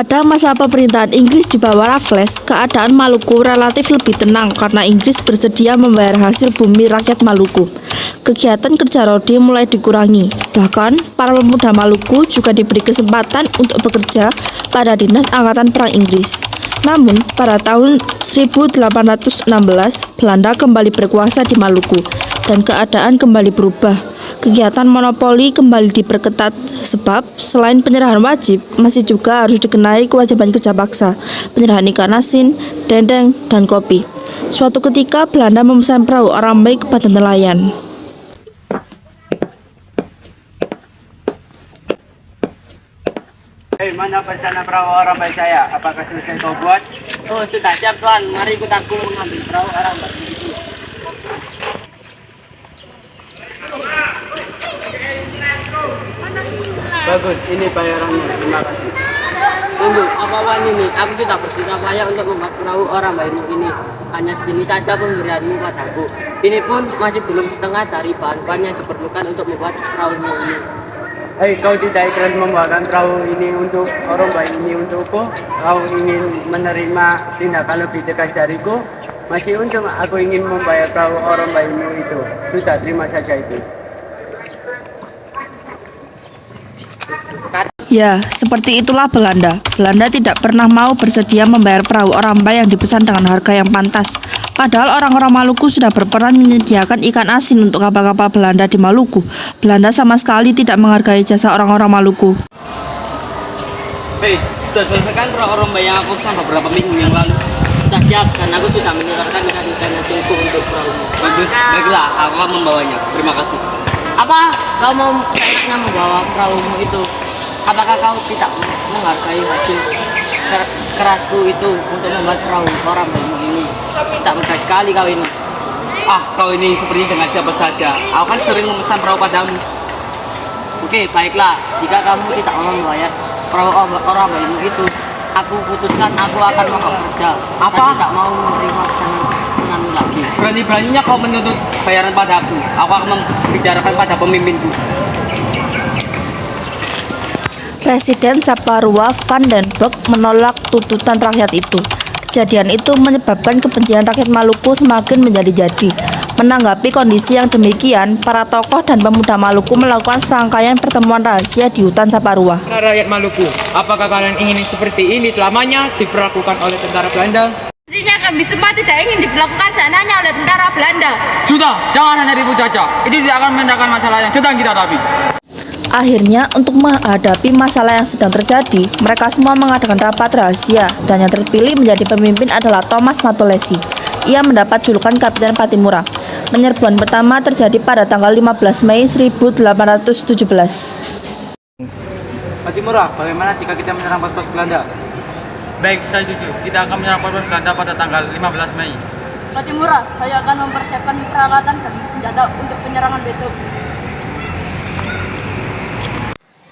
Pada masa pemerintahan Inggris di bawah Raffles, keadaan Maluku relatif lebih tenang karena Inggris bersedia membayar hasil bumi rakyat Maluku. Kegiatan kerja rodi mulai dikurangi. Bahkan, para pemuda Maluku juga diberi kesempatan untuk bekerja pada dinas angkatan perang Inggris. Namun, pada tahun 1816, Belanda kembali berkuasa di Maluku dan keadaan kembali berubah. Kegiatan monopoli kembali diperketat sebab selain penyerahan wajib, masih juga harus dikenai kewajiban kerja paksa, penyerahan ikan asin, dendeng, dan kopi. Suatu ketika Belanda memesan perahu Orambai kepada nelayan. Hei, mana rencana perahu Orambai saya? Apakah selesai kau buat? Oh, sudah siap Tuan. Mari ikut aku mengambil perahu Orambai itu. Bagus, ini bayarannya. Terima kasih. Tunggu, apa-apaan ini? Aku sudah bersusah payah untuk membuat perahu Orambaimu ini. Hanya segini saja pemberianmu padaku. Ini pun masih belum setengah dari bahan-bahan yang diperlukan untuk membuat perahumu ini. Hei, kau tidak ikhlas membawakan perahu ini untuk Orambai ini untukku? Kau ingin menerima tindakan lebih tegas dariku? Masih untung aku ingin membayar perahu Orambaimu itu. Sudah, terima saja itu. Ya, seperti itulah Belanda. Belanda tidak pernah mau bersedia membayar perahu Orambai yang dipesan dengan harga yang pantas. Padahal orang-orang Maluku sudah berperan menyediakan ikan asin untuk kapal-kapal Belanda di Maluku. Belanda sama sekali tidak menghargai jasa orang-orang Maluku. Hei, sudah selesaikan perahu Orambai yang aku pesan beberapa minggu yang lalu? Sudah siap, dan aku sudah menyerahkan ikan hasilku untuk perahumu. Bagus, baiklah, aku akan membawanya. Terima kasih. Apa? Kau mau seenaknya membawa perahumu itu? Apakah kau tidak menghargai hasil kerasku itu untuk membuat perahu Orambaimu ini? Tak mudah sekali kau ini. Ah, kau ini seperti dengan siapa saja. Aku kan sering memesan perahu padamu. Oke, baiklah. Jika kamu tidak mau membayar perahu Orambaimu itu, aku putuskan aku akan mogok kerja. Apa? Dan tidak mau menerima pesananmu lagi. Berani-beraninya kau menuntut bayaran padaku. Aku akan membicarakan pada pemimpinku. Presiden Saparua Van den Berg menolak tuntutan rakyat itu. Kejadian itu menyebabkan kebencian rakyat Maluku semakin menjadi-jadi. Menanggapi kondisi yang demikian, para tokoh dan pemuda Maluku melakukan serangkaian pertemuan rahasia di hutan Saparua. Rakyat Maluku, apakah kalian ingin seperti ini selamanya diperlakukan oleh tentara Belanda? Pastinya kami semua tidak ingin diperlakukan seandainya oleh tentara Belanda. Sudah, jangan hanya ribut saja. Itu tidak akan memindahkan masalah yang sedang kita hadapi. Akhirnya, untuk menghadapi masalah yang sedang terjadi, mereka semua mengadakan rapat rahasia, dan yang terpilih menjadi pemimpin adalah Thomas Matulesi. Ia mendapat julukan Kapiten Patimura. Penyerbuan pertama terjadi pada tanggal 15 Mei 1817. Patimura, bagaimana jika kita menyerang pos-pos Belanda? Baik, saya setuju. Kita akan menyerang pos Belanda pada tanggal 15 Mei. Patimura, saya akan mempersiapkan peralatan dan senjata untuk penyerangan besok.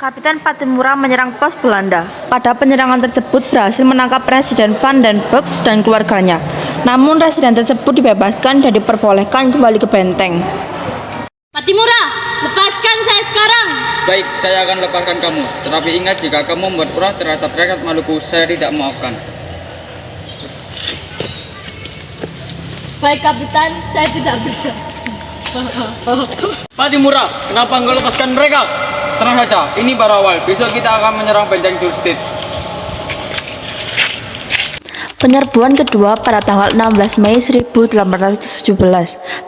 Kapiten Patimura menyerang pos Belanda. Pada penyerangan tersebut berhasil menangkap Presiden Van den Berg dan keluarganya. Namun residen tersebut dibebaskan dan diperbolehkan kembali ke benteng. Patimura, lepaskan saya sekarang. Baik, saya akan lepaskan kamu. Tetapi ingat, jika kamu membuat ulah terhadap rakyat Maluku, saya tidak memaafkan. Baik Kapitan, saya tidak bersalah. Patimura, kenapa engkau lepaskan mereka? Tenang saja, ini baru awal. Besok kita akan menyerang benteng Dulstedt. Penyerbuan kedua pada tanggal 16 Mei 1817.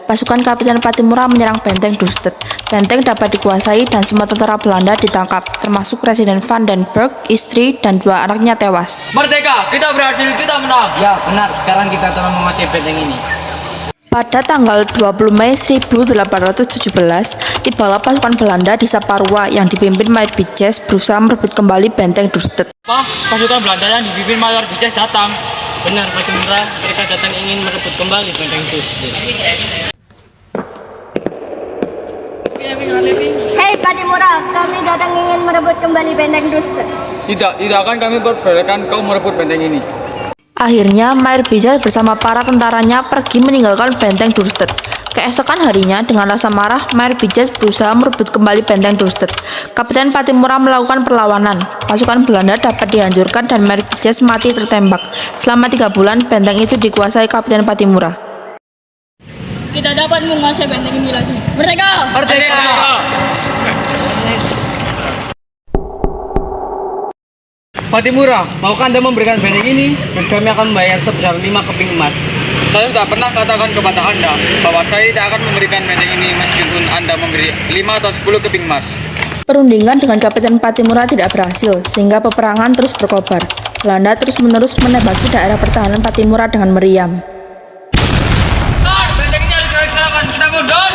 Pasukan Kapiten Patimura menyerang benteng Dulstedt. Benteng dapat dikuasai dan semua tentara Belanda ditangkap, termasuk Presiden Van den Berg, istri, dan 2 anaknya tewas. Merdeka, kita berhasil, kita menang. Ya, benar. Sekarang kita telah menguasai benteng ini. Pada tanggal 20 Mei 1817, tibalah pasukan Belanda di Saparua yang dipimpin Mayor Bijes berusaha merebut kembali benteng Dulstedt. Apa? Pasukan Belanda yang dipimpin Mayor Bijes datang. Benar, Patimura, mereka datang ingin merebut kembali benteng Dulstedt. Hei Patimura, kami datang ingin merebut kembali benteng Dulstedt. Tidak akan kami perbolehkan kau merebut benteng ini. Akhirnya, Mayor Bijes bersama para tentaranya pergi meninggalkan benteng Dulstedt. Keesokan harinya, dengan rasa marah, Mayor Bijaz berusaha merebut kembali benteng Dorset. Kapten Pattimura melakukan perlawanan. Pasukan Belanda dapat dihancurkan dan Mayor Bijaz mati tertembak. Selama 3 bulan, benteng itu dikuasai Kapten Pattimura. Kita dapat menguasai benteng ini lagi. Merdeka! Pattimura, maukah Anda memberikan benteng ini? Dan kami akan membayar sebesar 5 keping emas. Saya sudah pernah katakan kepada Anda bahwa saya tidak akan memberikan benteng ini meskipun Anda memberi 5 atau 10 keping emas. Perundingan dengan Kapten Pattimura tidak berhasil, sehingga peperangan terus berkobar. Belanda terus-menerus menembaki daerah pertahanan Pattimura dengan meriam. Benteng ini harus diserahkan, kita mundur!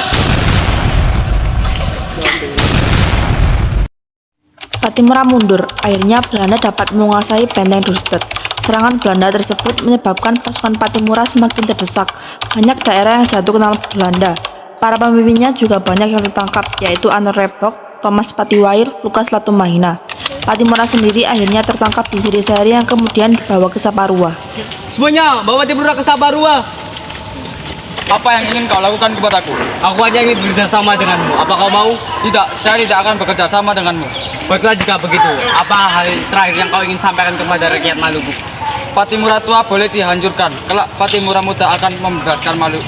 Pattimura mundur, akhirnya Belanda dapat menguasai benteng Dorset. Serangan Belanda tersebut menyebabkan pasukan Pattimura semakin terdesak. Banyak daerah yang jatuh ke tangan Belanda. Para pemimpinnya juga banyak yang tertangkap, yaitu Anton Rebok, Thomas Patiwair, Lukas Latumahina. Pattimura sendiri akhirnya tertangkap di Seri-Seri yang kemudian dibawa ke Saparua. Semuanya, bawa Pattimura ke Saparua. Apa yang ingin kau lakukan kepadaku? Aku hanya ingin bekerja sama denganmu. Apa kau mau? Tidak, saya tidak akan bekerja sama denganmu. Baiklah jika begitu. Apa hal terakhir yang kau ingin sampaikan kepada rakyat Maluku? Pattimura tua boleh dihancurkan, kelak Pattimura muda akan memberatkan Maluku.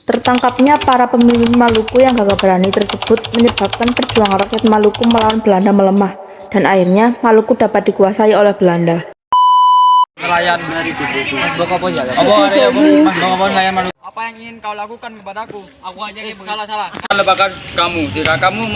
Tertangkapnya para pemimpin Maluku yang gagah berani tersebut menyebabkan perjuangan rakyat Maluku melawan Belanda melemah, dan akhirnya Maluku dapat dikuasai oleh Belanda. Nelayan nelayan Maluku. Apa yang ingin kau lakukan kepadaku? Aku hanya ingin Salah. Lembaga kamu, jika kamu